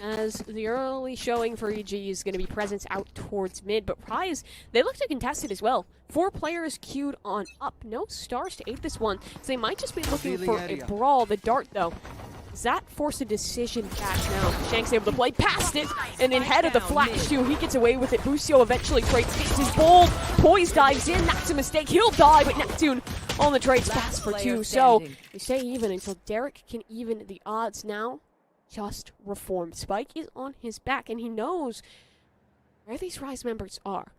as the early showing for EG is going to be presence out towards mid, but Prize, they look to contest it as well. 4 players queued on up. No stars to aid this one, so they might just be looking for a brawl. The dart, though, does that force a decision catch now? Shank's able to play past it, and then head of the flash too. He gets away with it. Boostio eventually trades, gets his bold. Poise dives in, that's a mistake. He'll die, but Neptune on the trades fast for 2. So they stay even until Derek can even the odds now. Just reformed. Spike is on his back, and he knows where these Rise members are.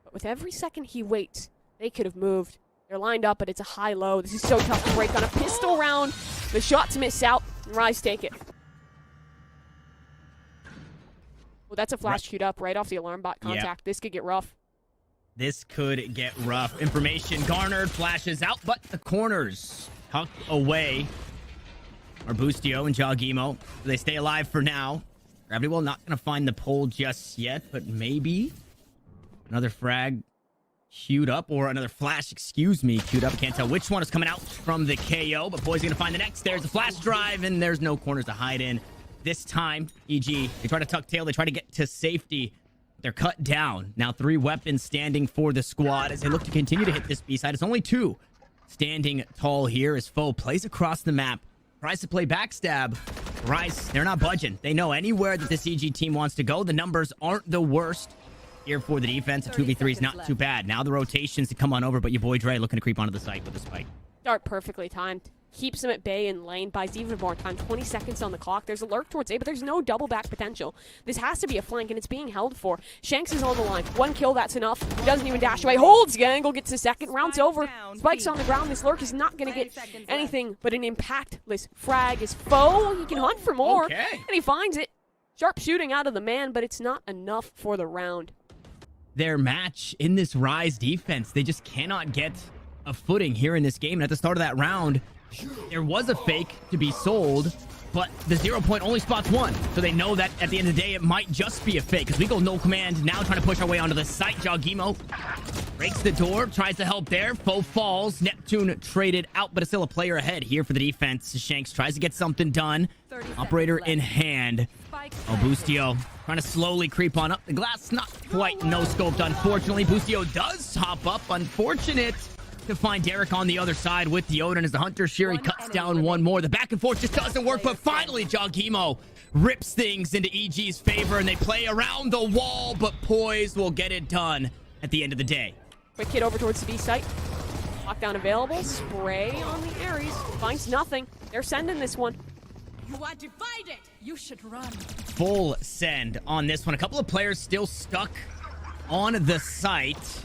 But with every second he waits, they could have moved. They're lined up, but it's a high-low. This is so tough to break on a pistol round. The shots miss out, and Rise take it. Well, that's a flash queued up right off the alarm bot contact. Yep. This could get rough. This could get rough. Information garnered, flashes out, but the corners tucked away. Or Boostio and Jogimo. They stay alive for now. Gravity Well not going to find the pole just yet, but maybe another frag queued up, or another flash, queued up. Can't tell which one is coming out from the KO, but Boy's going to find the next. There's a flash drive, and there's no corners to hide in. This time, EG, they try to tuck tail. They try to get to safety. They're cut down. Now 3 weapons standing for the squad as they look to continue to hit this B side. It's only 2 standing tall here as Foe plays across the map. Tries to play backstab. Rise, they're not budging. They know anywhere that this EG team wants to go. The numbers aren't the worst here for the defense. A 2v3 is not too bad. Now the rotations to come on over, but your boy Dre looking to creep onto the site with a spike. Start perfectly timed. Keeps him at bay in lane, buys even more time. 20 seconds on the clock. There's a lurk towards A, but there's no double back potential. This has to be a flank, and it's being held for. Shanks is on the line. 1 kill, that's enough. He doesn't even dash away. Holds the angle, gets the second. Round's over. Spike's on the ground. This lurk is not going to get anything but an impactless frag. His Foe, he can hunt for more, and he finds it. Sharp shooting out of the man, but it's not enough for the round. Their match in this Rise defense, they just cannot get a footing here in this game. And at the start of that round, there was a fake to be sold, but the 0 point only spots 1. So they know that at the end of the day, it might just be a fake. Because we go no command, now trying to push our way onto the site. Jogimo breaks the door, tries to help there. Foe falls. Neptune traded out, but it's still a player ahead here for the defense. Shanks tries to get something done. Operator in hand. Oh, Boostio trying to slowly creep on up. The glass not quite no-scoped, unfortunately. Boostio does hop up. Unfortunate to find Derek on the other side with the Odin as the Hunter Shiri cuts down 1 more. The back and forth just doesn't work, but finally Jogimo rips things into EG's favor, and they play around the wall, but Poise will get it done at the end of the day. Quick hit over towards the B site. Lockdown available. Spray on the Ares. Finds nothing. They're sending this one. You are divided. You should run. Full send on this one. A couple of players still stuck on the site.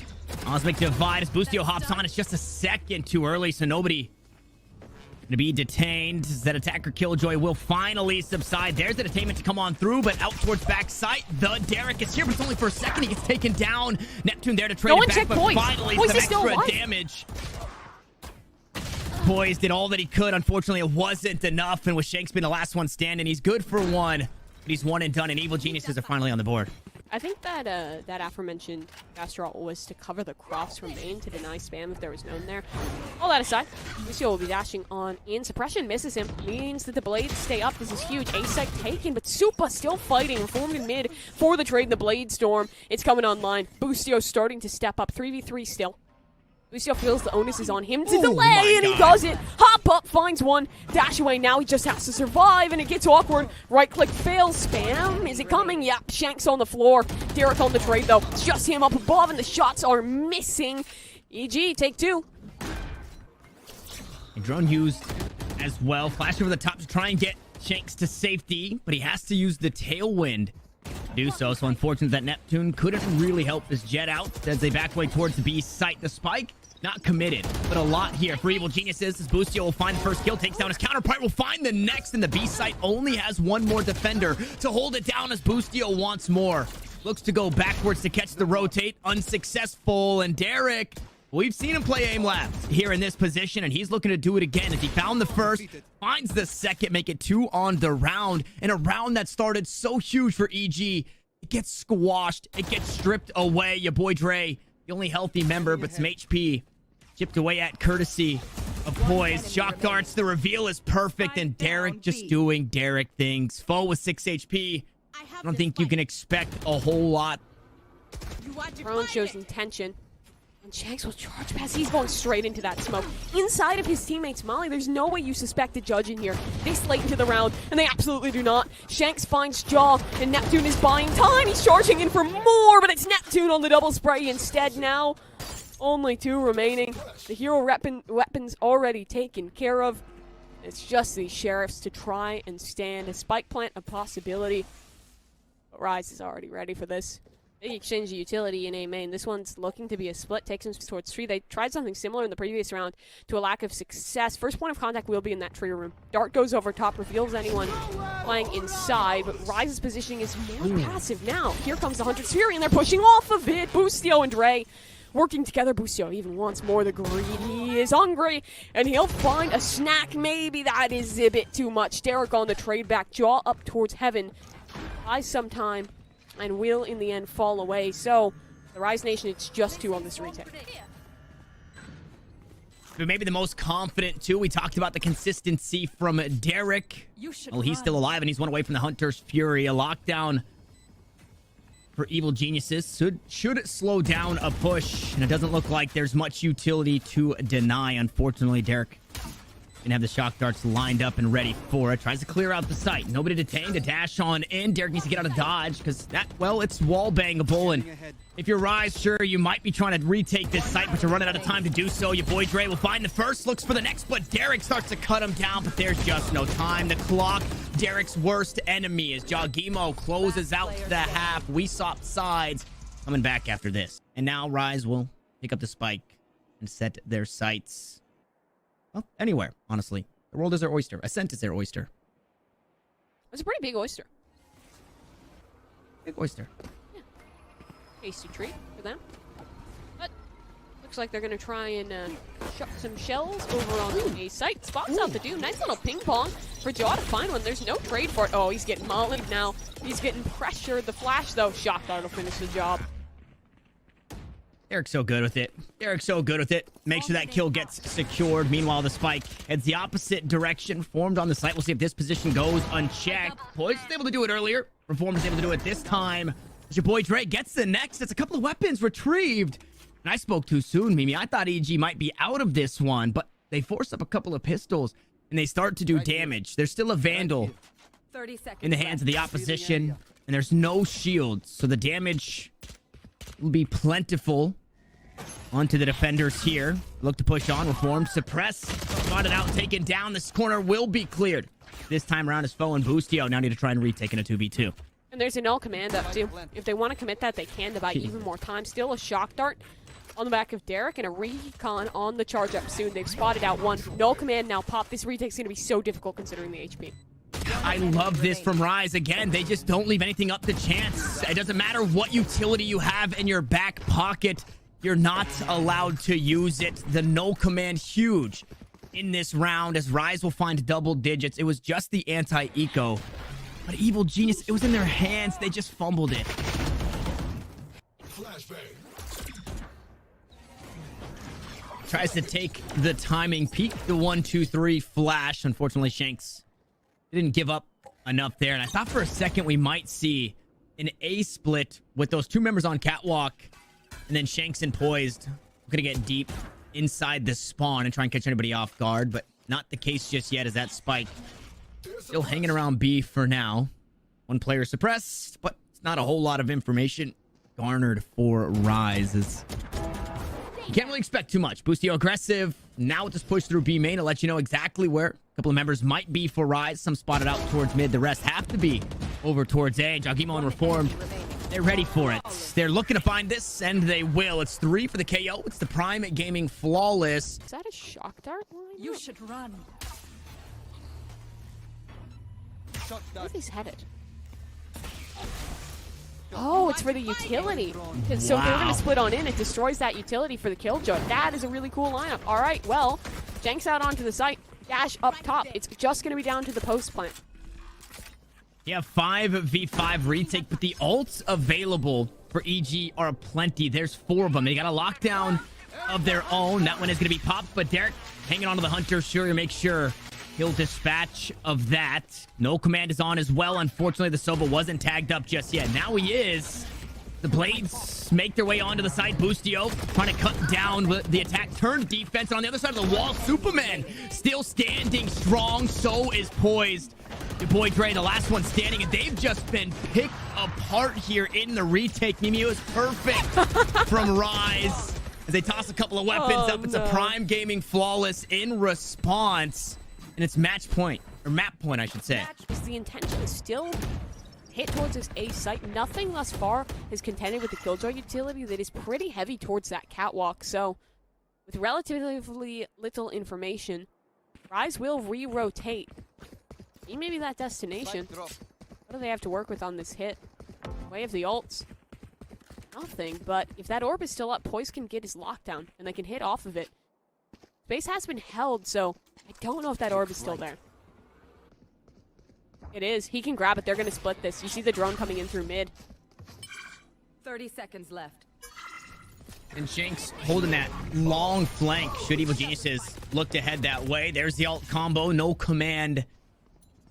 Osmic divide as Boostio hops on. It's just a second too early, so nobody going to be detained. That attacker Killjoy will finally subside. There's the detainment to come on through, but out towards back site. The Derek is here, but it's only for a second. He gets taken down. Neptune there to trade it back, but finally some extra damage. Poise did all that he could. Unfortunately, it wasn't enough, and with Shanks being the last one standing, he's good for 1, but he's 1 and done, and Evil Geniuses are finally on the board. I think that that aforementioned Gastrol was to cover the cross from main to deny spam if there was none there. All that aside, Lucio will be dashing on in. Suppression misses him, means that the blades stay up. This is huge. A-site taken, but Supa still fighting. Reformed in mid for the trade. The Blade Storm, it's coming online. Boostio starting to step up. 3v3 still. Lucio feels the onus is on him to delay, and he does it. Hop up, finds 1, dash away. Now he just has to survive, and it gets awkward. Right click fails. Spam. Is it coming? Yep. Shanks on the floor. Derek on the trade, though. It's just him up above, and the shots are missing. EG, take 2. A drone used as well. Flash over the top to try and get Shanks to safety, but he has to use the tailwind to do so. So unfortunate that Neptune couldn't really help his jet out as they back away towards the B site. The spike not committed, but a lot here for Evil Geniuses as Boostio will find the first kill, takes down his counterpart, will find the next, and the B site only has 1 more defender to hold it down as Boostio wants more. Looks to go backwards to catch the rotate, unsuccessful, and Derek, we've seen him play aim labs here in this position, and he's looking to do it again as he found the first, finds the second, make it 2 on the round, and a round that started so huge for EG, it gets squashed, it gets stripped away. Your boy Dre, the only healthy member, but some HP chipped away at courtesy of Poise. Shock darts, the reveal is perfect, and Derek just doing Derek things. Foe with 6 HP, I don't think you can expect a whole lot. Rowan shows intention. And Shanks will charge past. He's going straight into that smoke. Inside of his teammates, Molly, there's no way you suspect a judge in here this late into the round, and they absolutely do not. Shanks finds Jaw, and Neptune is buying time. He's charging in for more, but it's Neptune on the double spray instead now. Only 2 remaining. The hero weapons already taken care of. It's just these sheriffs to try and stand a spike plant a possibility. But Rise is already ready for this. Big exchange of utility in A main. This one's looking to be a split, takes him towards tree. They tried something similar in the previous round to a lack of success. First point of contact will be in that tree room. Dart goes over top, reveals anyone playing inside, but Rise's positioning is more passive now. Here comes the Hunter's Fury, and they're pushing off of it. Boostio and Dre working together. Boostio even wants more. The greed. He is hungry, and he'll find a snack. Maybe that is a bit too much. Derek on the trade back. Jaw up towards heaven. Buys some time, and will in the end fall away. So the Rise Nation, it's just 2 on this retake. But maybe the most confident too. We talked about the consistency from Derek. Well, he's still alive, and he's 1 away from the Hunter's Fury. A lockdown for Evil Geniuses should slow down a push, and it doesn't look like there's much utility to deny. Unfortunately, Derek didn't have the shock darts lined up and ready for it. Tries to clear out the site. Nobody detained. A dash on in. Derek needs to get out of dodge because that, well, it's wall bangable. And if you're Rise, sure, you might be trying to retake this site, but you're running out of time to do so. Your boy Dre will find the first, looks for the next, but Derek starts to cut him down, but there's just no time. The clock, Derek's worst enemy, as Jogimo closes out the half. We swap sides. Coming back after this. And now Rise will pick up the spike and set their sights. Well, anywhere, honestly. The world is their oyster. Ascent is their oyster. It's a pretty big oyster. Big oyster. Yeah. Tasty treat for them. But looks like they're going to try and shut some shells over on the A site. Spots out the Doom. Nice little ping pong for Jaw to find one. There's no trade for it. Oh, he's getting mollied now. He's getting pressured. The flash, though. Shock dart will finish the job. Derek's so good with it. Derek's so good with it. Make sure that kill gets secured. Meanwhile, the spike heads the opposite direction. Formed on the site. We'll see if this position goes unchecked. Poise was able to do it earlier. Reform is able to do it this time. As your boy Dre gets the next. It's a couple of weapons retrieved. And I spoke too soon, Mimi. I thought EG might be out of this one, but they force up a couple of pistols and they start to do damage. There's still a Vandal in the hands of the opposition, and there's no shields, so the damage will be plentiful onto the defenders here. Look to push on. Reform, suppress, spotted out, taken down. This corner will be cleared. This time around, his foe and Boostio now need to try and retake in a 2v2. And there's a null command up too. If they want to commit that, they can to buy even more time. Still a shock dart on the back of Derek and a recon on the charge up soon. They've spotted out one. Null command now pop. This retake's going to be so difficult considering the HP. I love this from Rise. Again, they just don't leave anything up to chance. It doesn't matter what utility you have in your back pocket. You're not allowed to use it. The null command, huge in this round, as Rise will find double digits. It was just the anti-eco. But Evil Genius, it was in their hands. They just fumbled it. Tries to take the timing. Peek the 1-2-3 flash. Unfortunately, Shanks didn't give up enough there. And I thought for a second we might see an A split with those 2 members on catwalk. And then Shanks and Poised. We're going to get deep inside the spawn and try and catch anybody off guard. But not the case just yet, as that spike still hanging around B for now. One player suppressed, but it's not a whole lot of information garnered for Rise. You can't really expect too much. Boostio aggressive. Now with this push through B main to let you know exactly where a couple of members might be for Rise. Some spotted out towards mid. The rest have to be over towards A. Jogimo and Reformed, they're ready for it. They're looking to find this, and they will. It's 3 for the KO. It's the Prime Gaming Flawless. Is that a shock dart line? You should run. Where are these headed? Oh, it's for the utility. So if they're going to split on in, it destroys that utility for the killjoy. That is a really cool lineup. All right, well, Jenks out onto the site. Dash up top. It's just going to be down to the post plant. Yeah, 5v5 retake, but the ults available for EG are plenty. There's 4 of them. They got a lockdown of their own. That one is going to be popped, but Derek hanging on to the Hunter, sure to make sure kill dispatch of that. No command is on as well. Unfortunately, the Sova wasn't tagged up just yet. Now he is. The Blades make their way onto the side. Boostio trying to cut down the attack. Turn defense. And on the other side of the wall, Superman still standing strong. So is poised. Your boy Dre, the last one standing. And they've just been picked apart here in the retake. Mimi was perfect from Rise. As they toss a couple of weapons up. It's a Prime Gaming flawless in response. And it's match point. Or map point, I should say. Is the intention still hit towards this A site? Nothing thus far has contended with the Killjoy utility that is pretty heavy towards that catwalk. So, with relatively little information, Rise will re-rotate. Maybe that destination. What do they have to work with on this hit? Way of the ults. Nothing, but if that orb is still up, Poise can get his lockdown, and they can hit off of it. Space has been held, so I don't know if that orb is still there. It is. He can grab it. They're going to split this. You see the drone coming in through mid. 30 seconds left. And Shanks holding that long flank. Should Evil Geniuses look to head that way? There's the ult combo. No command.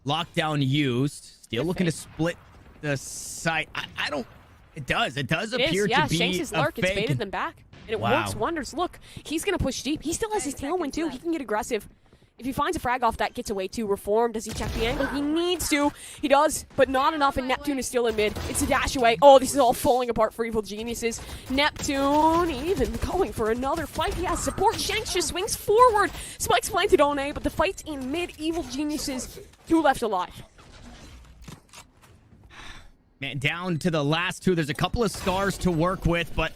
Lockdown used. Still looking to split the site. I don't... It does. It does appear to be Shanks' lurk. It's baited them back. And it works Wow. wonders. Look, he's going to push deep. He still has his tailwind, too. He can get aggressive. If he finds a frag off, that gets away, too. Reform, does he check the angle? He needs to. He does, but not enough, and Neptune is still in mid. It's a dash away. Oh, this is all falling apart for Evil Geniuses. Neptune even going for another fight. He has support. Shanks just swings forward. Spike's planted on A, but the fight's in mid. Evil Geniuses, 2 left alive. Man, down to the last 2. There's a couple of scars to work with, but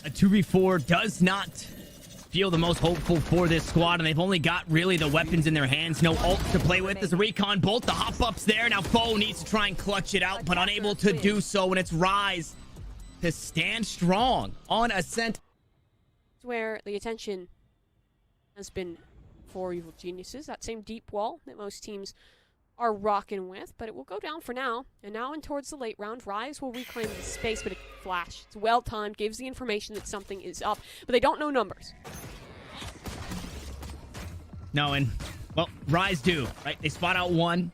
a 2v4 does not feel the most hopeful for this squad, and they've only got really the weapons in their hands. No ult to play with. There's a recon bolt. The hop-up's there. Now Foe needs to try and clutch it out, but unable to do so, and it's Rise to stand strong on Ascent. It's where the attention has been for Evil Geniuses. That same deep wall that most teams are rocking with, but it will go down for now. And now in towards the late round, Rise will reclaim the space, but it flash. It's well timed, gives the information that something is up, but they don't know numbers. No, and, well, Rise do, right? They spot out one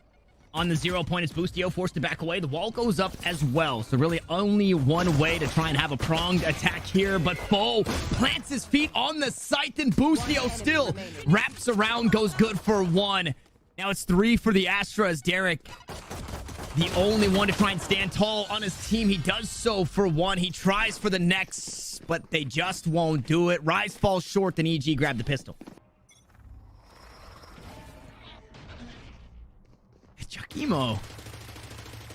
on the 0 point. It's Boostio forced to back away. The wall goes up as well, so really only one way to try and have a pronged attack here, but Foe plants his feet on the site, and Boostio still wraps around, goes good for 1. Now it's 3 for the Astra as Derek, the only one to try and stand tall on his team. He does so for 1. He tries for the next, but they just won't do it. Rise falls short, then EG grabbed the pistol. Chakimo.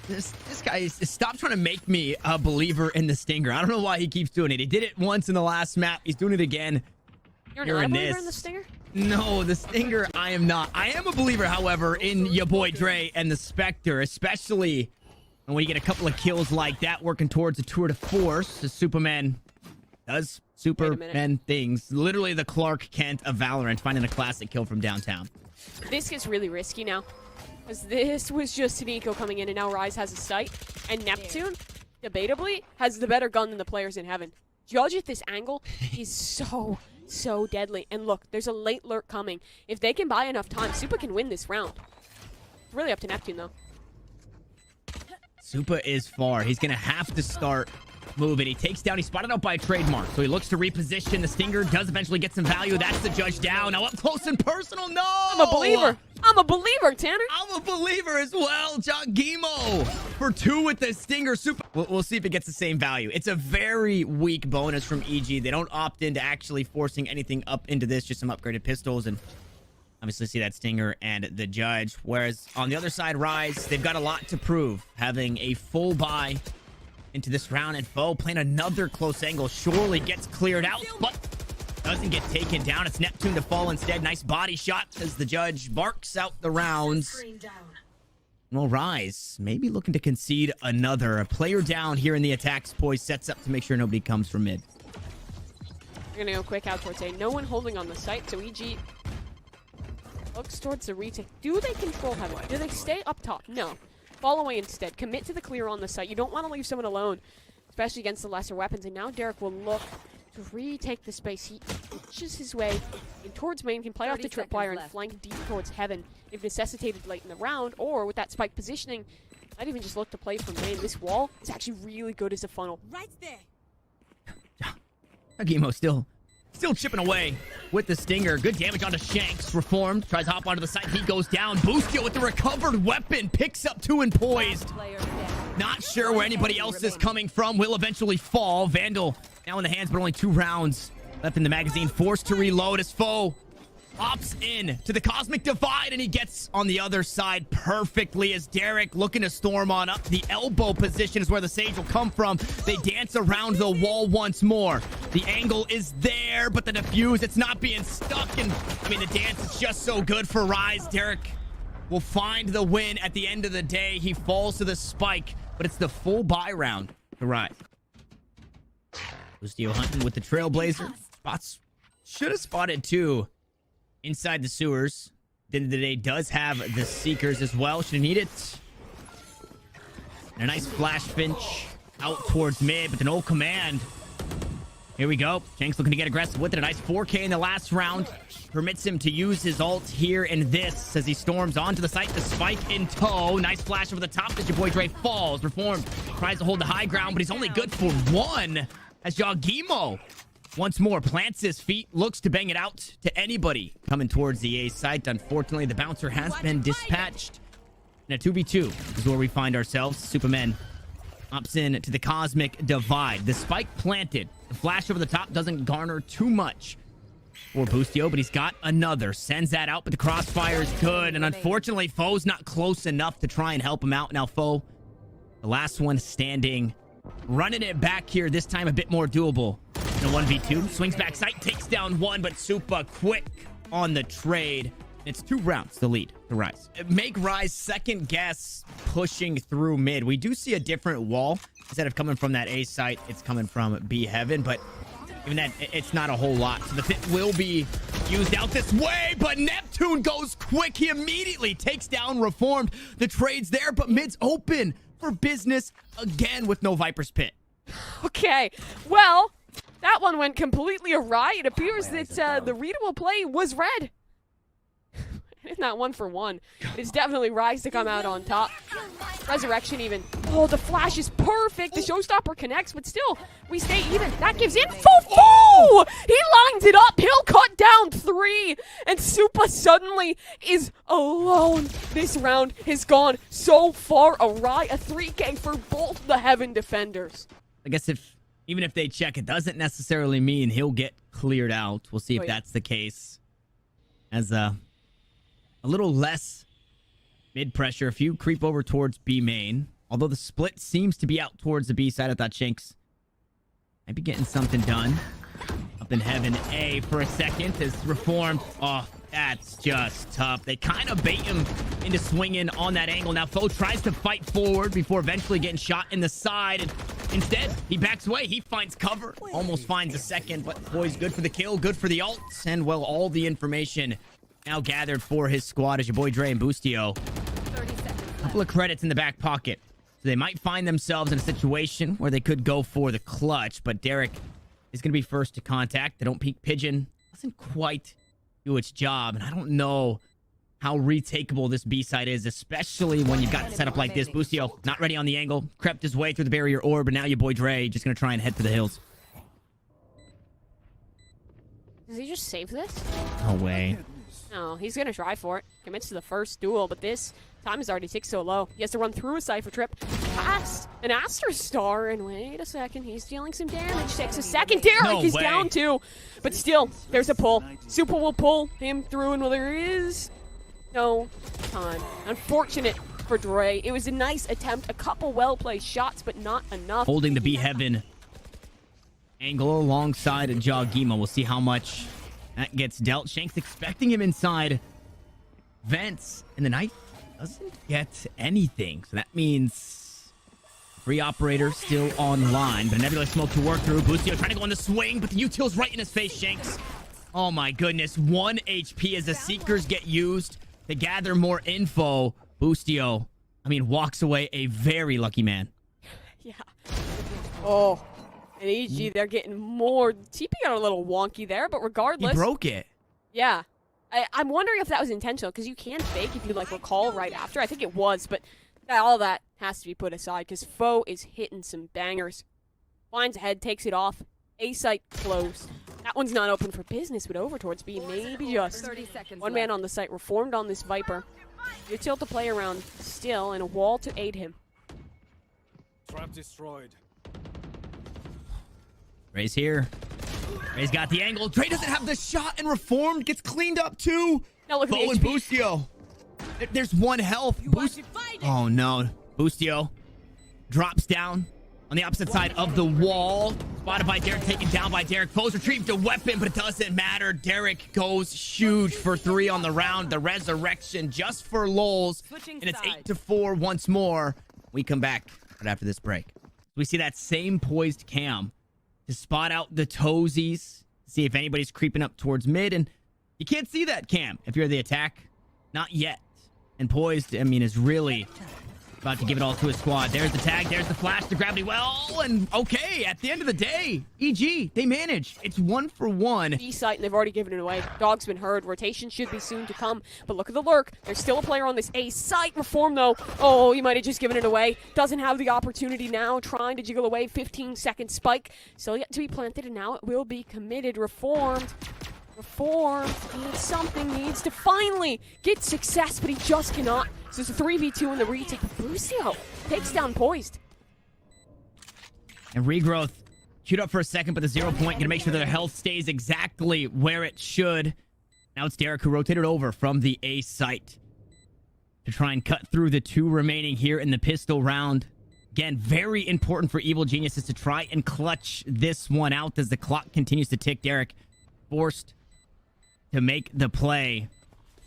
This guy is... Stop trying to make me a believer in the Stinger. I don't know why he keeps doing it. He did it once in the last map. He's doing it again. You're not a believer in the Stinger? No, the Stinger, I am not. I am a believer, however, in your boy Dre and the Spectre, especially when you get a couple of kills like that working towards a tour de force. The Superman does Superman things. Literally the Clark Kent of Valorant, finding a classic kill from downtown. This gets really risky now, because this was just an eco coming in, and now Rise has a sight, and Neptune, debatably, has the better gun than the players in heaven. Judge at this angle, he's so deadly. And look, there's a late lurk coming. If they can buy enough time, Super can win this round. It's really up to Neptune, though. Super is far. He's going to have to start moving. He takes down. He's spotted out by a trademark, so he looks to reposition. The Stinger does eventually get some value. That's the judge down. Now up close and personal. No! I'm a believer. I'm a believer, Tanner. I'm a believer as well. Jagimo for 2 with the Stinger. Super. We'll see if it gets the same value. It's a very weak bonus from EG. They don't opt into actually forcing anything up into this. Just some upgraded pistols, and obviously see that Stinger and the judge. Whereas on the other side, Rise, they've got a lot to prove. Having a full buy into this round, and Foe playing another close angle. Surely gets cleared out, but doesn't get taken down. It's Neptune to fall instead. Nice body shot as the judge barks out the rounds. Well, Rise maybe looking to concede another. A player down here in the attacks. Poise sets up to make sure nobody comes from mid. We're gonna go quick out towards A. No one holding on the site, so EG looks towards the retake. Do they control heaven? Do they stay up top? No. Fall away instead. Commit to the clear on the site. You don't want to leave someone alone, especially against the lesser weapons. And now Derek will look to retake the space. He inches his way in towards main, can play off the tripwire and flank deep towards heaven if necessitated late in the round, or with that spike positioning, might even just look to play from main. This wall is actually really good as a funnel. Right there. Agimo still chipping away with the stinger. Good damage onto Shanks. Reformed tries to hop onto the side. He goes down. Boostio with the recovered weapon picks up 2 and poised. Not sure where anybody else is coming from. Will eventually fall. Vandal now in the hands, but only 2 rounds left in the magazine. Forced to reload. His foe opts in to the Cosmic Divide, and he gets on the other side perfectly as Derek looking to storm on up. The elbow position is where the Sage will come from. They dance around the wall once more. The angle is there, but the defuse, it's not being stuck. And, I mean, the dance is just so good for Rise. Derek will find the win at the end of the day. He falls to the spike, but it's the full buy round to Rise. Boostio hunting with the Trailblazer. Spots should have spotted 2 inside the sewers. The end of the day does have the Seekers as well. Should need it. And a nice flash Finch out towards mid, but no command. Here we go. Shanks looking to get aggressive with it. A nice 4K in the last round. Permits him to use his ult here in this as he storms onto the site. The spike in tow. Nice flash over the top as your boy Dre falls. Reformed tries to hold the high ground, but he's only good for 1 as Yagimo once more plants his feet, looks to bang it out to anybody coming towards the A site. Unfortunately, the bouncer has been dispatched. And a 2v2 is where we find ourselves. Superman opts in to the Cosmic Divide. The spike planted. The flash over the top doesn't garner too much for Boostio, but he's got another. Sends that out, but the crossfire is good. And unfortunately, Foe's not close enough to try and help him out. Now, Foe, the last one standing, running it back here. This time a bit more doable. In a 1v2, swings back sight, takes down 1, but Supa quick on the trade. It's 2 rounds to lead to Rise. Make Rise second guess pushing through mid. We do see a different wall. Instead of coming from that A site, it's coming from B heaven, but even that, it's not a whole lot. So the pit will be used out this way, but Neptune goes quick. He immediately takes down Reformed. The trade's there, but mid's open for business again with no Viper's Pit. Okay, well, that one went completely awry. It appears that the readable play was red. If not 1 for 1. It's definitely Rise to come out on top. Resurrection even. Oh, the flash is perfect. The showstopper connects, but still, we stay even. That gives info. Oh! He lines it up. He'll cut down 3. And Supa suddenly is alone. This round has gone so far awry. A 3K for both the Heaven defenders. I guess even if they check, it doesn't necessarily mean he'll get cleared out. We'll see if that's the case. As a little less mid pressure. A few creep over towards B main. Although the split seems to be out towards the B side. I thought Shanks might be getting something done. Up in heaven A for a second is Reformed. Oh, that's just tough. They kind of bait him into swinging on that angle. Now Foe tries to fight forward before eventually getting shot in the side. And instead, he backs away. He finds cover. Almost finds a second, but boy's good for the kill, good for the ults. And well, all the information now gathered for his squad as your boy Dre and Boostio. A couple of credits in the back pocket. So they might find themselves in a situation where they could go for the clutch, but Derek is going to be first to contact. They don't peek pigeon. Doesn't quite do its job, and I don't know how retakeable this B side is, especially when you've got it set up like this. Boostio not ready on the angle. Crept his way through the barrier orb, but now your boy Dre just going to try and head for the hills. Does he just save this? No way. No, he's going to try for it. Commits to the first duel, but this time is already ticked so low. He has to run through a Cypher trip, past an Aster Star, and wait a second, he's dealing some damage. Takes a second. Derek is down too, but still, there's a pull. Supa will pull him through, and well, there is no time. Unfortunate for Dre. It was a nice attempt, a couple well-placed shots, but not enough. Holding the B heaven angle alongside Jogima. We'll see how much that gets dealt. Shanks expecting him inside vents, and the knife doesn't get anything. So that means free operator still online, but a nebulous smoke to work through. Boostio trying to go on the swing, but the util's right in his face. Shanks, oh my goodness, 1 HP as the Seekers get used to gather more info. Boostio, I mean, walks away a very lucky man. Yeah. Oh. And EG, they're getting more. TP got a little wonky there, but regardless. He broke it. Yeah. I'm wondering if that was intentional, because you can fake if you, like, recall right after. I think it was, but all that has to be put aside, because Foe is hitting some bangers. Finds ahead, takes it off. A site closed. That one's not open for business, but over towards B. Maybe just 30 seconds one man on the site reformed on this Viper. Util to play around still, and a wall to aid him. Trap destroyed. Ray's here. Ray's got the angle. Dre doesn't have the shot, and reformed gets cleaned up too. Now look at Foe the and HP. Boostio. There's one health. Oh no. Boostio drops down on the opposite side of the wall. Spotted by Derek, taken down by Derek. Foe's retrieved a weapon, but it doesn't matter. Derek goes huge for 3 on the round. The resurrection just for lulz. And it's 8-4 once more. We come back right after this break. We see that same poised cam to spot out the toesies, see if anybody's creeping up towards mid, and you can't see that cam if you're the attack. Not yet. And poised, I mean, is really about to give it all to his squad. There's the tag, there's the flash, the gravity well, and okay, at the end of the day, EG, they manage. It's 1 for 1. B site, and they've already given it away. Dog's been heard. Rotation should be soon to come. But look at the lurk. There's still a player on this A site. Reform, though. Oh, he might have just given it away. Doesn't have the opportunity now. Trying to jiggle away. 15-second spike. Still yet to be planted, and now it will be committed. Reformed. Reformed. Needs something. Needs to finally get success, but he just cannot. So it's a 3v2 in the retake. Lucio takes down poised. And regrowth queued up for a second, but the 0 point gonna make sure that their health stays exactly where it should. Now it's Derek who rotated over from the A site to try and cut through the 2 remaining here in the pistol round. Again, very important for Evil Geniuses to try and clutch this one out as the clock continues to tick. Derek forced to make the play.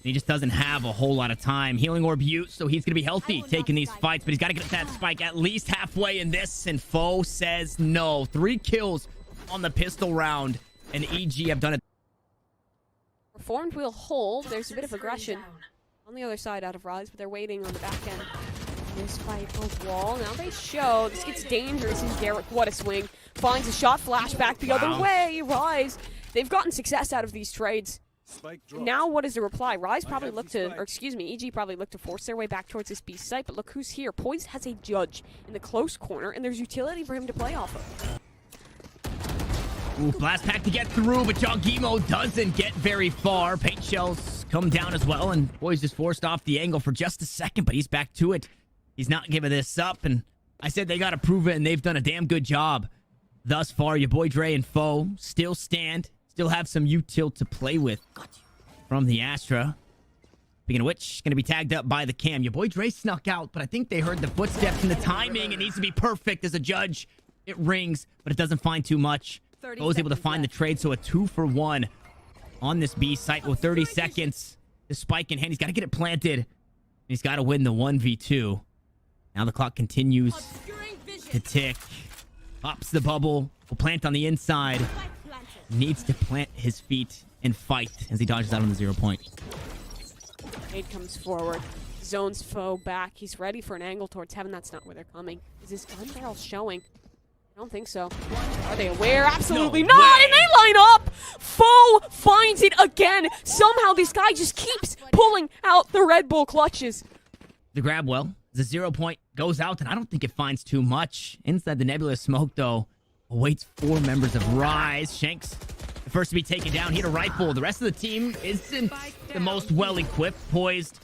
He just doesn't have a whole lot of time. Healing Orb use, so he's going to be healthy taking these fights, but he's got to get that spike at least halfway in this, and Foe says no. 3 kills on the pistol round, and EG have done it. Reformed will hold. There's a bit of aggression on the other side out of Rise, but they're waiting on the back end. This fight of wall. Now they show. This gets dangerous, and Derek, what a swing. Finds a shot flash back the other way. Rise. They've gotten success out of these trades. Now what is the reply? Rise probably looked to, or excuse me, EG probably looked to force their way back towards this B site, but look who's here. Poised has a judge in the close corner, and there's utility for him to play off of. Ooh, blast pack to get through, but Jogimo doesn't get very far. Paint shells come down as well, and Poised is forced off the angle for just a second, but he's back to it. He's not giving this up, and I said they got to prove it, and they've done a damn good job thus far. Your boy Dre and Foe still stand. Still have some util to play with from the Astra. Speaking of which, going to be tagged up by the cam. Your boy Dre snuck out, but I think they heard the footsteps and the timing. It needs to be perfect as a judge. It rings, but it doesn't find too much. Foe's able to find the trade, so a 2 for 1 on this B site with 30 seconds. The spike in hand. He's got to get it planted. He's got to win the 1v2. Now the clock continues to tick. Pops the bubble. Will plant on the inside. Needs to plant his feet and fight as he dodges out on the 0 point. Aid comes forward. Zones Foe back. He's ready for an angle towards heaven. That's not where they're coming. Is his gun barrel showing? I don't think so. Are they aware? Absolutely No not! way. And they line up! Foe finds it again! Somehow this guy just keeps pulling out the Red Bull clutches. The grab well. The 0 point goes out, and I don't think it finds too much. Inside the nebulous smoke, though, awaits 4 members of Rise. Shanks, the first to be taken down. He had a rifle. The rest of the team isn't the most well-equipped. Poised,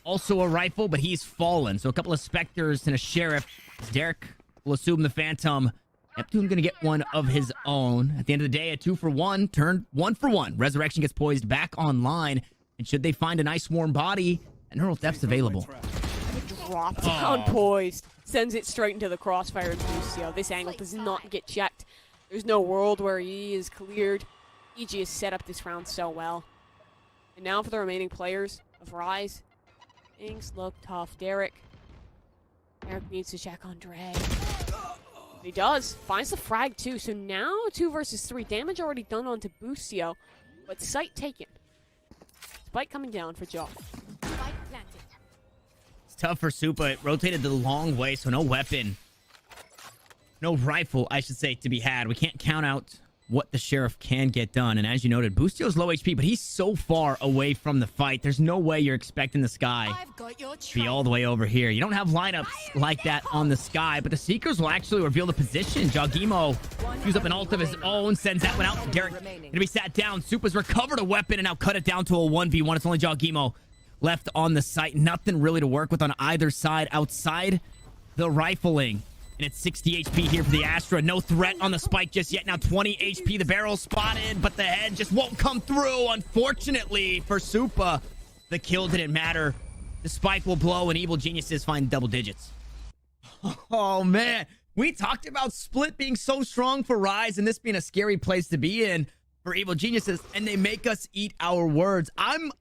also a rifle, but he's fallen. So a couple of Spectres and a Sheriff. Derek will assume the Phantom. Neptune going to get one of his own. At the end of the day, a 2 for 1 turned 1 for 1. Resurrection gets poised back online. And should they find a nice warm body, a neural death's available. Dropped down Poised. Sends it straight into the crossfire of Lucio. This angle does not get checked. There's no world where he is cleared. EG has set up this round so well. And now for the remaining players of Rise. Things look tough. Derek needs to check on Dre. He does. Finds the frag too. So now 2 versus 3. Damage already done onto Lucio. But sight taken. Spike coming down for Joe. Tough for Supa. It rotated the long way, so no weapon no rifle, I should say, to be had. We can't count out what the Sheriff can get done. And as you noted, Boostio's low HP, but he's so far away from the fight. There's no way you're expecting the Sky to be all the way over here. You don't have lineups like that on the Sky, but the Seekers will actually reveal the position. Jogimo use up an ult of his own, sends that one out. Derek gonna be sat down. Supa's recovered a weapon and now cut it down to a 1v1. It's only Jogimo left on the site. Nothing really to work with on either side outside the rifling. And it's 60 HP here for the Astra. No threat on the spike just yet. Now 20 HP. The barrel spotted, but the head just won't come through. Unfortunately for Supa, the kill didn't matter. The spike will blow and Evil Geniuses find double digits. Oh, man. We talked about Split being so strong for Rise and this being a scary place to be in for Evil Geniuses, and they make us eat our words. I'm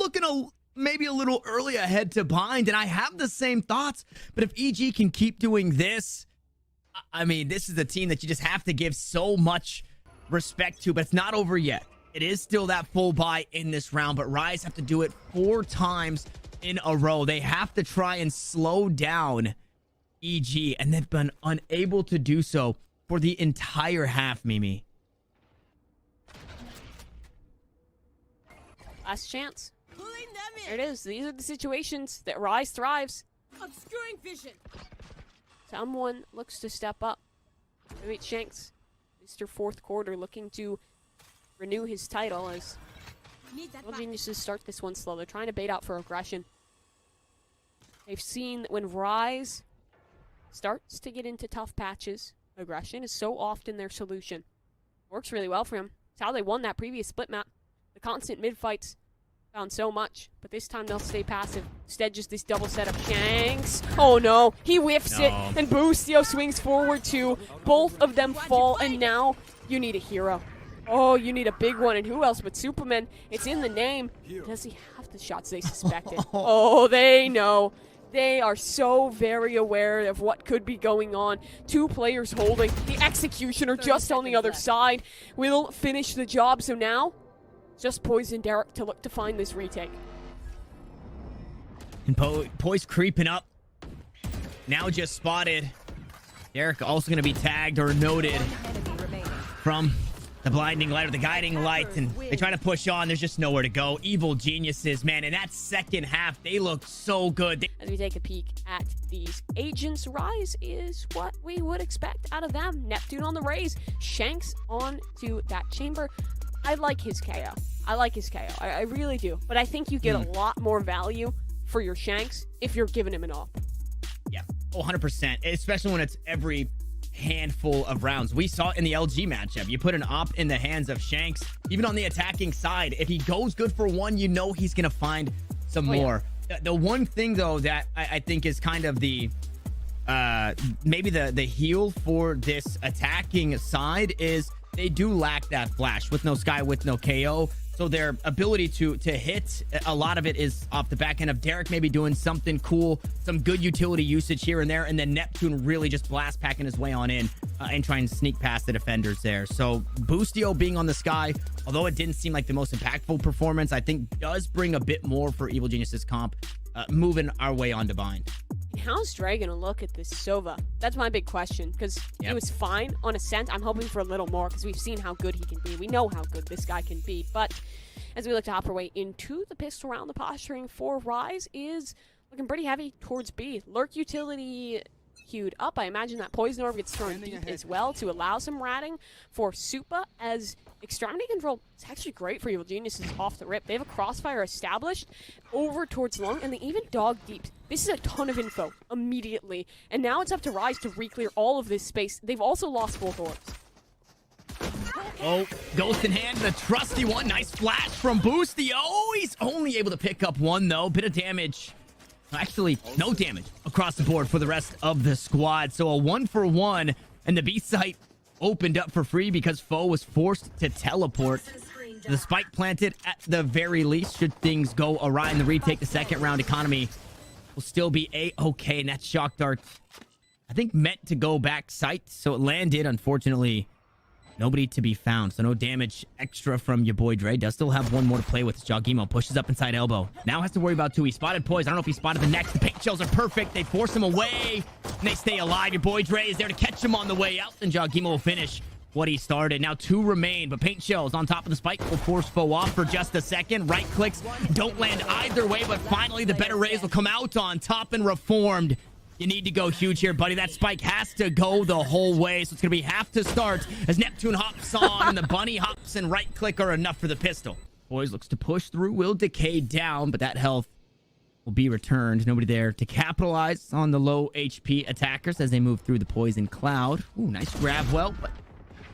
looking maybe a little early ahead to Bind, and I have the same thoughts. But if EG can keep doing this, I mean, this is a team that you just have to give so much respect to, but it's not over yet. It is still that full buy in this round, but Rise have to do it 4 times in a row. They have to try and slow down EG, and they've been unable to do so for the entire half, Mimi. Last chance. There it is. These are the situations that Rise thrives. Obscuring vision. Someone looks to step up. Maybe it's Shanks. Mr. Fourth Quarter looking to renew his title as Evil Geniuses start this one slow. They're trying to bait out for aggression. They've seen that when Rise starts to get into tough patches, aggression is so often their solution. Works really well for him. It's how they won that previous split map. The constant mid-fights found so much, but this time they'll stay passive. Instead, just this double setup. Shanks. Oh no, he whiffs it, and Boostio swings forward too. Both of them fall, and now you need a hero. Oh, you need a big one, and who else but Superman? It's in the name. Does he have the shots they suspected? Oh, they know. They are so very aware of what could be going on. 2 players holding. The Executioner just on the other side will finish the job, so now just Poison Derek to look to find this retake. And Poise creeping up. Now just spotted. Derek also going to be tagged or noted from the blinding light or the guiding light. And they try to push on. There's just nowhere to go. Evil Geniuses, man. In that second half, they look so good. As we take a peek at these agents, Rise is what we would expect out of them. Neptune on the raise. Shanks on to that chamber. I like his KO. I really do. But I think you get a lot more value for your Shanks if you're giving him an AWP. Yeah, 100%. Especially when it's every handful of rounds. We saw it in the LG matchup. You put an AWP in the hands of Shanks, even on the attacking side. If he goes good for one, you know he's going to find some more. Yeah. The one thing, though, that I think is kind of the maybe the heal for this attacking side is they do lack that flash with no Sky, with no KO. So their ability to hit, a lot of it is off the back end of Derek maybe doing something cool, some good utility usage here and there, and then Neptune really just blast packing his way on in and trying to sneak past the defenders there. So Boostio being on the Sky, although it didn't seem like the most impactful performance, I think does bring a bit more for Evil Geniuses comp, moving our way on to Bind. How's Dre gonna look at this Sova? That's my big question, because it was fine on Ascent. I'm hoping for a little more, because we've seen how good he can be. We know how good this guy can be, but as we look to hop our way into the pistol round, the posturing for Rise is looking pretty heavy towards B. Lurk utility queued up. I imagine that Poison Orb gets thrown deep as well to allow some ratting for Supa, as Extremity Control is actually great for Evil Geniuses off the rip. They have a crossfire established over towards Long, and they even dog deep. This is a ton of info immediately, and now it's up to Rise to re-clear all of this space. They've also lost both orbs. Oh, Ghost in hand, the trusty one. Nice flash from Boostio. He's only able to pick up one, though. Bit of damage. Actually, no damage across the board for the rest of the squad. So a 1-for-1, and the B site opened up for free because Foe was forced to teleport. The spike planted at the very least, should things go awry in the retake. The second round economy will still be A-okay, and that shock dart, I think, meant to go back site, so it landed, unfortunately, Nobody to be found, so no damage extra from your boy Dre. Does still have one more to play with. Jogimo pushes up inside elbow. Now has to worry about two. He spotted Poise. I don't know if he spotted the next. The paint shells are perfect. They force him away, and they stay alive. Your boy Dre is there to catch him on the way out, and Jogimo will finish what he started. Now 2 remain, but paint shells on top of the spike will force foe off for just a second. Right clicks don't land either way, but finally the better rays will come out on top and reformed. You need to go huge here, buddy. That spike has to go the whole way, so it's going to be half to start as Neptune hops on and the bunny hops and right click are enough for the pistol. Boys looks to push through, will decay down, but that health will be returned. Nobody there to capitalize on the low HP attackers as they move through the poison cloud. Ooh, nice grab. Well, but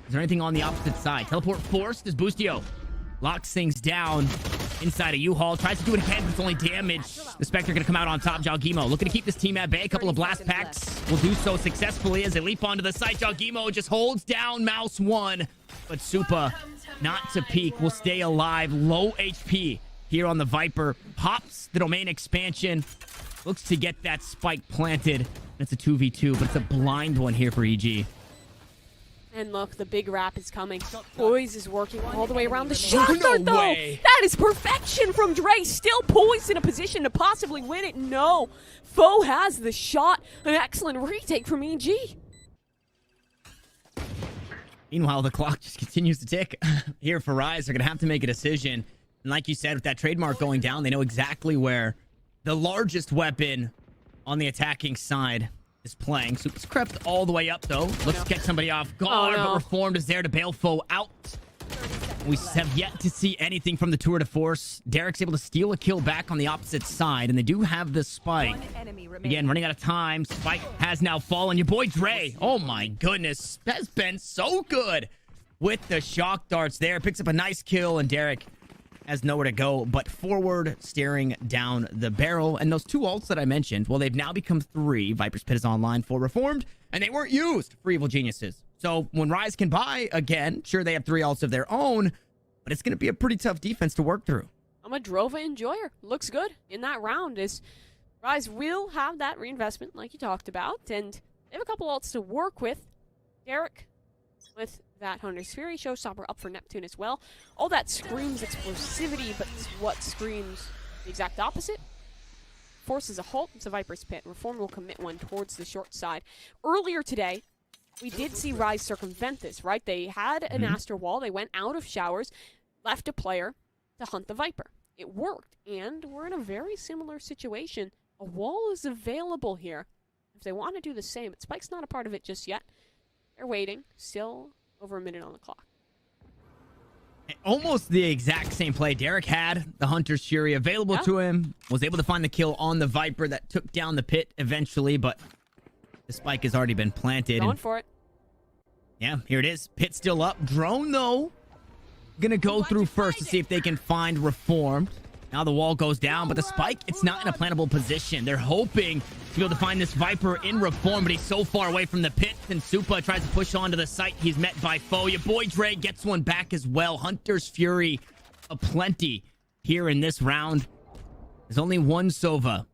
is there anything on the opposite side? Teleport forced as Boostio locks things down inside a U-Haul. Tries to do it again, but it's only damage. The Spectre going to come out on top. Jogimo looking to keep this team at bay. A couple of blast packs will do so successfully as they leap onto the site. Jogimo just holds down Mouse 1, but Supa, not to peek, will stay alive. Low HP here on the Viper. Pops the domain expansion. Looks to get that spike planted. It's a 2v2, but it's a blind one here for EG. And look, the big wrap is coming. Poise is working all the way around the shot No though. way. That is perfection from Dre. Still Poise in a position to possibly win it. No. Foe has the shot. An excellent retake from EG. Meanwhile, the clock just continues to tick. Here for Rise, they're going to have to make a decision. And like you said, with that trademark going down, they know exactly where the largest weapon on the attacking side is playing. So it's crept all the way up, though. Looks to catch somebody off guard, but Reformed is there to bail foe out. We have yet to see anything from the tour de force. Derek's able to steal a kill back on the opposite side, and they do have the spike. Again, running out of time. Spike has now fallen. Your boy Dre, oh my goodness, has been so good with the shock darts there. Picks up a nice kill, and Derek has nowhere to go but forward, staring down the barrel. And those 2 ults that I mentioned, well, they've now become 3. Viper's Pit is online for Reformed, and they weren't used for Evil Geniuses. So when Rise can buy again, sure, they have 3 ults of their own, but it's going to be a pretty tough defense to work through. I'm a Drova enjoyer. Looks good in that round as Rise will have that reinvestment like you talked about, and they have a couple ults to work with. Derek with that Hunter's Fury, Showstopper up for Neptune as well. All that screams explosivity, but what screams the exact opposite? Forces a halt. It's a Viper's Pit. Reform will commit one towards the short side. Earlier today, we did see Rise circumvent this, right? They had an Aster Wall. They went out of showers, left a player to hunt the Viper. It worked, and we're in a very similar situation. A wall is available here if they want to do the same. But Spike's not a part of it just yet. They're waiting. Still over a minute on the clock. Almost the exact same play. Derek had the Hunter's Fury available to him, was able to find the kill on the Viper that took down the pit eventually, but the spike has already been planted. Going for it. Yeah, here it is. Pit still up. Drone, though, gonna go through first to see if they can find Reformed. Now the wall goes down, but the spike, it's not in a plantable position. They're hoping to be able to find this Viper in Reform, but he's so far away from the pit. And Supa tries to push onto the site. He's met by foe. Your boy Dre gets one back as well. Hunter's Fury aplenty here in this round. There's only one Sova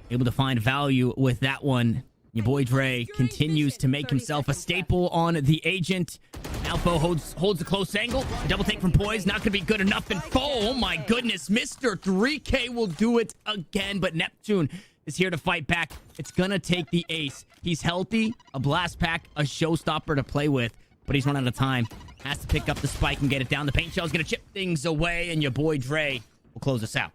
able to find value with that one. Your boy Dre continues to make himself a staple on the agent. Alpha holds a close angle. A double take from Poise, not going to be good enough. And oh my goodness, Mr. 3K will do it again. But Neptune is here to fight back. It's going to take the ace. He's healthy, a blast pack, a showstopper to play with. But he's run out of time. Has to pick up the spike and get it down. The paint shell is going to chip things away. And your boy Dre will close us out.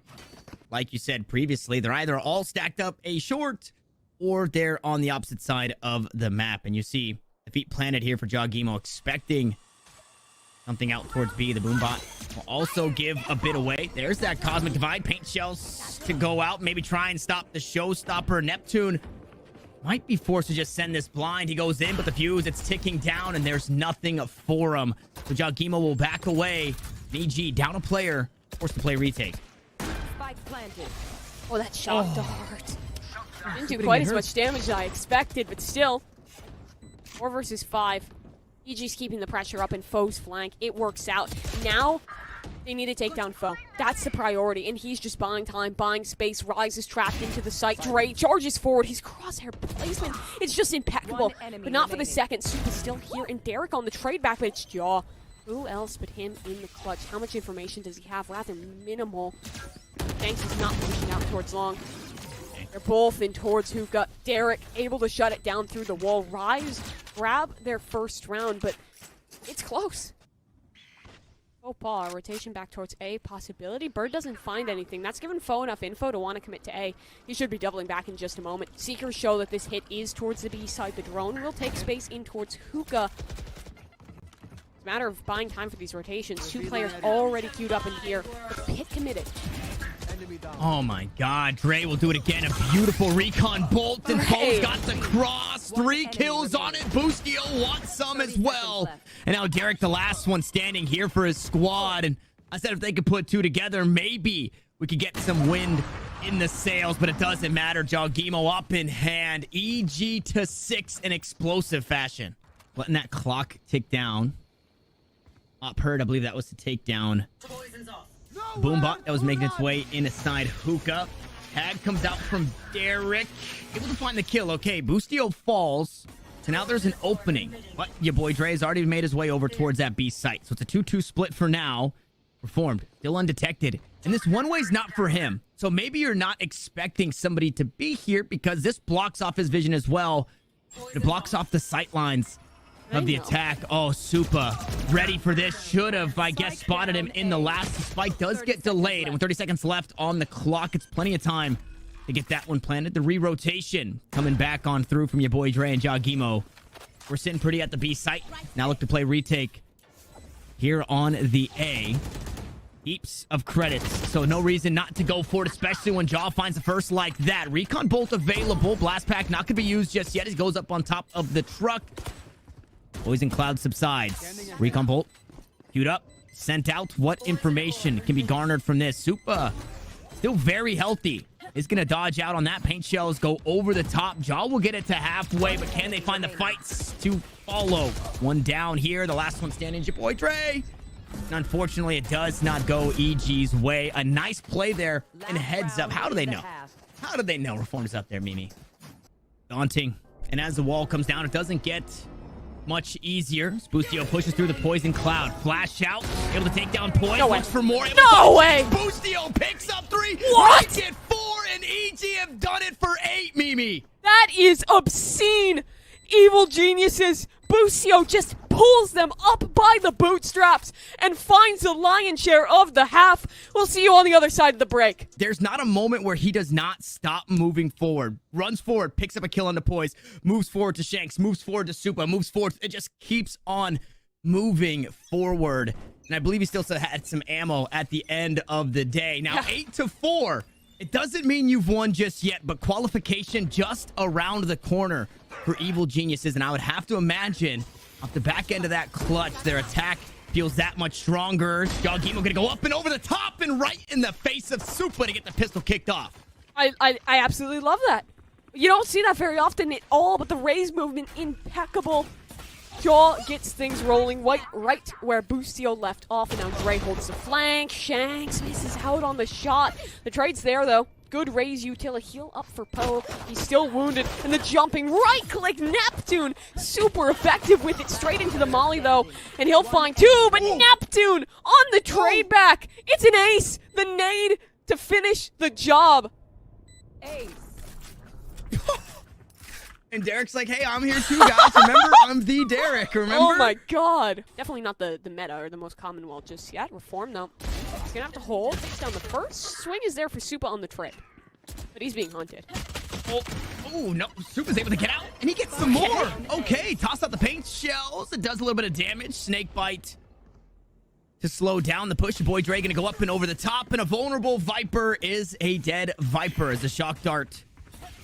Like you said previously, they're either all stacked up a short, or they're on the opposite side of the map. And you see the feet planted here for Jogimo, expecting something out towards B. The Boombot will also give a bit away. There's that Cosmic Divide. Paint shells to go out. Maybe try and stop the showstopper. Neptune might be forced to just send this blind. He goes in, but the fuse, it's ticking down, and there's nothing for him. So Jogimo will back away. VG down a player, forced to play retake. Spike planted. Oh, that shot dart. Didn't do quite as much damage as I expected, but still. 4 versus 5. EG's keeping the pressure up in foe's flank. It works out. Now, They need to take down Foe. That's the priority, and he's just buying time, buying space. Rise is trapped into the site. Dre charges forward. His crosshair placement, it's just impeccable. But not for the second. Soup is still here, and Derek on the trade back, but it's Jaw. Who else but him in the clutch? How much information does he have? Rather minimal. Thanks is not pushing out towards long. They're both in towards Hookah. Derek able to shut it down through the wall. Rise grab their first round, but it's close. Oh, Paul, rotation back towards A, possibility. Bird doesn't find anything. That's given Foe enough info to want to commit to A. He should be doubling back in just a moment. Seekers show that this hit is towards the B side. The drone will take space in towards Hookah. It's a matter of buying time for these rotations. 2 players already queued up in here. The pit committed. Oh my god, Dre will do it again. A beautiful recon bolt, and Poe's got the cross. 3 kills on it. Boostio wants some as well. And now Derek, the last one standing here for his squad. And I said if they could put 2 together, maybe we could get some wind in the sails, but it doesn't matter. Jogimo up in hand. EG to 6 in explosive fashion. Letting that clock tick down. Up heard, I believe that was to take down Boombot that was making its way inside Hookah. Tag comes out from Derek. Able to find the kill. Okay, Boostio falls. So now there's an opening. But your boy Dre has already made his way over towards that B site. So it's a 2-2 split for now. Performed. Still undetected. And this one way's not for him. So maybe you're not expecting somebody to be here because this blocks off his vision as well. It blocks off the sight lines of the attack. Oh, Supa ready for this. Should have, I guess, spotted him in the last. The spike does get delayed, and with 30 seconds left on the clock, it's plenty of time to get that one planted. The re-rotation coming back on through from your boy Dre and Jogimo. We're sitting pretty at the B site. Now look to play retake here on the A. Heaps of credits, so no reason not to go for it, especially when Jaw finds the first like that. Recon bolt available. Blast pack not going to be used just yet. He goes up on top of the truck. Poison cloud subsides. Recon bolt queued up, sent out. What information can be garnered from this? Supa still very healthy. Is going to dodge out on that. Paint shells go over the top. Jaw will get it to halfway, but can they find the fights to follow? One down here. The last one standing is your boy Dre. And unfortunately, it does not go EG's way. A nice play there and heads up. How do they know? How do they know Reform's up there, Mimi? Daunting. And as the wall comes down, it doesn't get much easier. Boostio pushes through the poison cloud. Flash out. Able to take down Poise. No way. Looks for more. No way. Boostio picks up 3. What? Make it 4, and EG have done it for 8, Mimi. That is obscene. Evil geniuses. Boostio just pulls them up by the bootstraps and finds the lion's share of the half. We'll see you on the other side of the break. There's not a moment where he does not stop moving forward. Runs forward, picks up a kill on the Poise, moves forward to Shanks, moves forward to Supa, moves forward. It just keeps on moving forward. And I believe he still had some ammo at the end of the day. Now, 8-4. It doesn't mean you've won just yet, but qualification just around the corner for Evil Geniuses. And I would have to imagine off the back end of that clutch, their attack feels that much stronger. Jogimo going to go up and over the top and right in the face of Supa to get the pistol kicked off. I absolutely love that. You don't see that very often at all, but the Raze movement, impeccable. Jaw gets things rolling right where Boostio left off, and now Dre holds the flank. Shanks misses out on the shot. The trade's there, though. Good Raze util, heal up for Poe. He's still wounded, and the jumping right-click Neptune. Super effective with it, straight into the molly, though. And he'll find 2, but Neptune on the trade back. It's an ace. The nade to finish the job. Ace. And Derek's like, hey, I'm here too, guys. Remember, I'm the Derek, remember? Oh my god. Definitely not the meta or the most common wall just yet. Reform, though. He's gonna have to hold. Takes down the first. Swing is there for Supa on the trade. But he's being hunted. Oh, no. Supa's able to get out, and he gets some more. Okay, toss out the paint shells. It does a little bit of damage. Snake bite to slow down the push. Your boy Dre gonna go up and over the top, and a vulnerable Viper is a dead Viper as the shock dart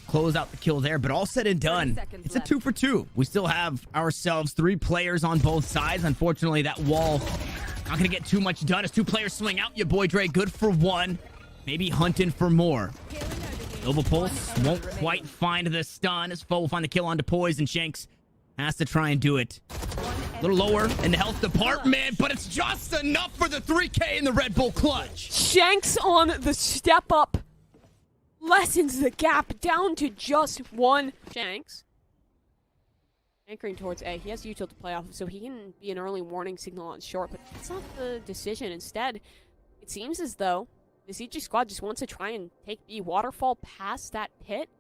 close out the kill there, but all said and done, it's a 2 for 2. We still have ourselves 3 players on both sides. Unfortunately, that wall not gonna get too much done as 2 players swing out. Your boy Dre good for 1, maybe hunting for more. Nova Pulse won't quite find the stun as Foe will find the kill onto Poise, and Shanks has to try and do it A little lower in the health department, but it's just enough for the 3K in the Red Bull clutch. Shanks on the step up lessens the gap down to just one. Shanks anchoring towards A. He has util to play off of, so he can be an early warning signal on short, but that's not the decision. Instead, it seems as though the CG squad just wants to try and take B. Waterfall past that pit.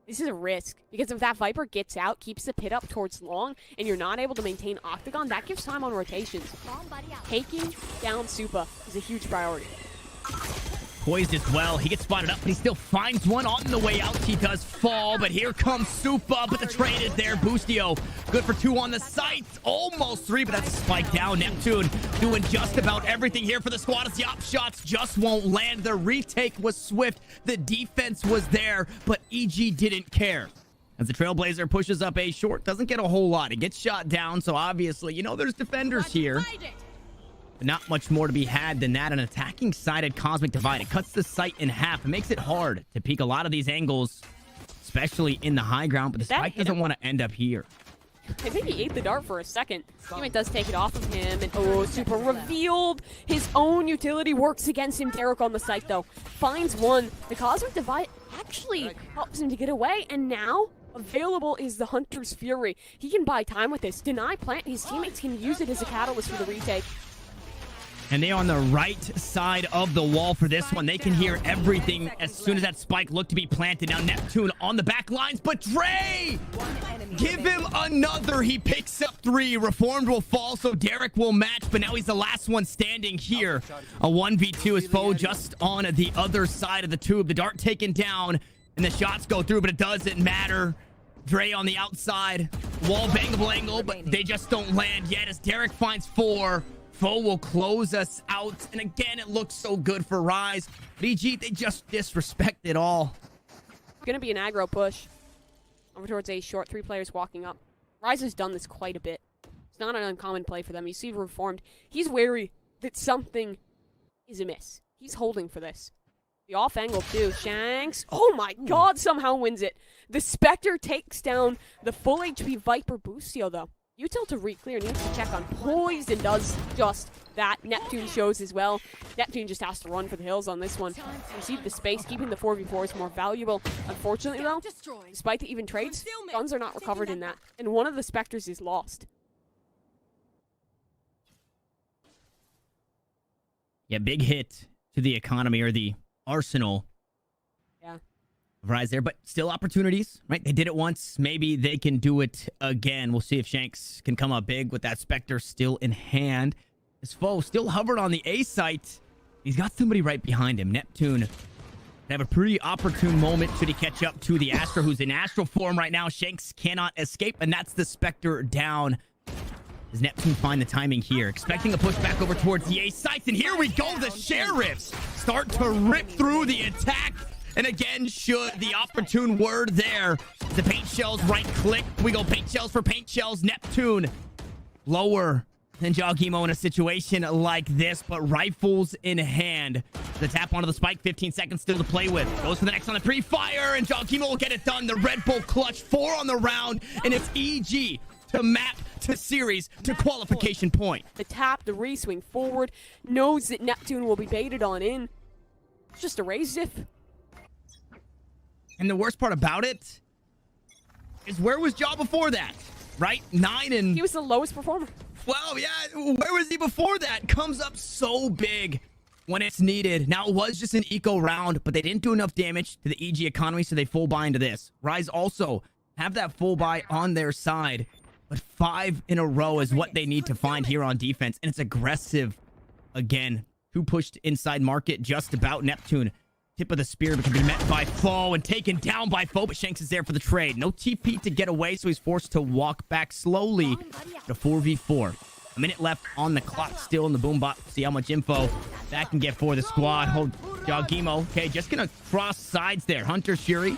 This is a risk, because if that Viper gets out, keeps the pit up towards long, and you're not able to maintain Octagon, that gives time on rotations. Taking down Supa is a huge priority. Poised as well. He gets spotted up, but he still finds one on the way out. He does fall, but here comes Supa, but the trade is there. Boostio, good for 2 on the site. Almost 3, but that's a spike down. Neptune doing just about everything here for the squad as the op shots just won't land. The retake was swift. The defense was there, but EG didn't care. As the Trailblazer pushes up A short, doesn't get a whole lot. It gets shot down, so obviously, you know, there's defenders here. But not much more to be had than that. An attacking sided Cosmic Divide. It cuts the site in half. It makes it hard to peek a lot of these angles, especially in the high ground. But the spike doesn't want to end up here. I think he ate the dart for a second. Teammate does take it off of him, and Supa revealed his own utility. Works against him. Derek on the site, though, finds one. The Cosmic Divide actually helps him to get away, and now available is the Hunter's Fury. He can buy time with this. Deny plant. His teammates can use it as a catalyst for the retake. And they on the right side of the wall for this one. They can hear everything as soon as that spike looked to be planted. Now Neptune on the back lines, but Dre! Give him another. He picks up 3. Reformed will fall, so Derek will match, but now he's the last one standing here. A 1v2 is Foe just on the other side of the tube. The dart taken down, and the shots go through, but it doesn't matter. Dre on the outside. Wall bangable angle, but they just don't land yet as Derek finds 4. Foe will close us out. And again, it looks so good for Rise. VG, they just disrespect it all. Gonna be an aggro push. Over towards A short. 3 players walking up. Rise has done this quite a bit. It's not an uncommon play for them. You see Reformed. He's wary that something is amiss. He's holding for this. The off angle too. Shanks. Oh my god, somehow wins it. The Spectre takes down the full HP Viper Boostio though. Util to re-clear, needs to check on Poised and does just that. Neptune shows as well. Neptune just has to run for the hills on this one. Receive the space, keeping the 4v4 is more valuable. Unfortunately though, despite the even trades, guns are not recovered in that. And one of the Spectres is lost. Yeah, big hit to the economy or the arsenal. Yeah. Rise there, but still opportunities, right? They did it once. Maybe they can do it again. We'll see if Shanks can come up big with that Spectre still in hand. His Foe still hovered on the A site. He's got somebody right behind him. Neptune have a pretty opportune moment should he catch up to the Astra, who's in astral form right now. Shanks cannot escape, and that's the Spectre down. Does Neptune find the timing here? Expecting a push back over towards the A sites, and here we go. The Sheriffs start to rip through the attack. And again, should the opportune word there. The paint shells right click. We go paint shells for paint shells. Neptune lower than Jogimo in a situation like this, but rifles in hand. The tap onto the spike, 15 seconds still to play with. Goes for the next on the 3 fire, and Jogimo will get it done. The Red Bull clutch, 4 on the round, and it's EG to map to series to qualification point. The tap, the re-swing forward, knows that Neptune will be baited on in. It's just a raise diff. And the worst part about it is where was Ja before that, right? 9 and... He was the lowest performer. Well, yeah, where was he before that? Comes up so big when it's needed. Now, it was just an eco round, but they didn't do enough damage to the EG economy, so they full buy into this. Rise also have that full buy on their side, but 5 in a row is what they need to find here on defense, and it's aggressive again. 2 pushed inside market, just about. Neptune. Tip of the spear, but can be met by Foe and taken down by Foe, but Shanks is there for the trade. No TP to get away, so he's forced to walk back slowly to 4v4. A minute left on the clock, still in the boom bot. See how much info that can get for the squad. Hold Jogimo. Okay, just gonna cross sides there. Hunter's Fury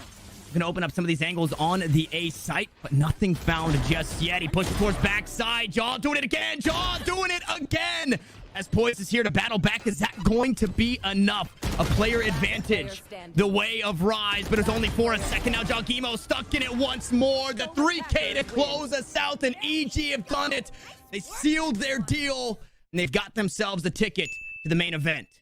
gonna open up some of these angles on the A site, but nothing found just yet. He pushes towards backside. Ja doing it again. Ja doing it again. As Poise is here to battle back, is that going to be enough? A player advantage the way of Rise, but it's only for a second now. Jogimo stuck in it once more. The 3K to close us out, and EG have done it. They sealed their deal, and they've got themselves a ticket to the main event.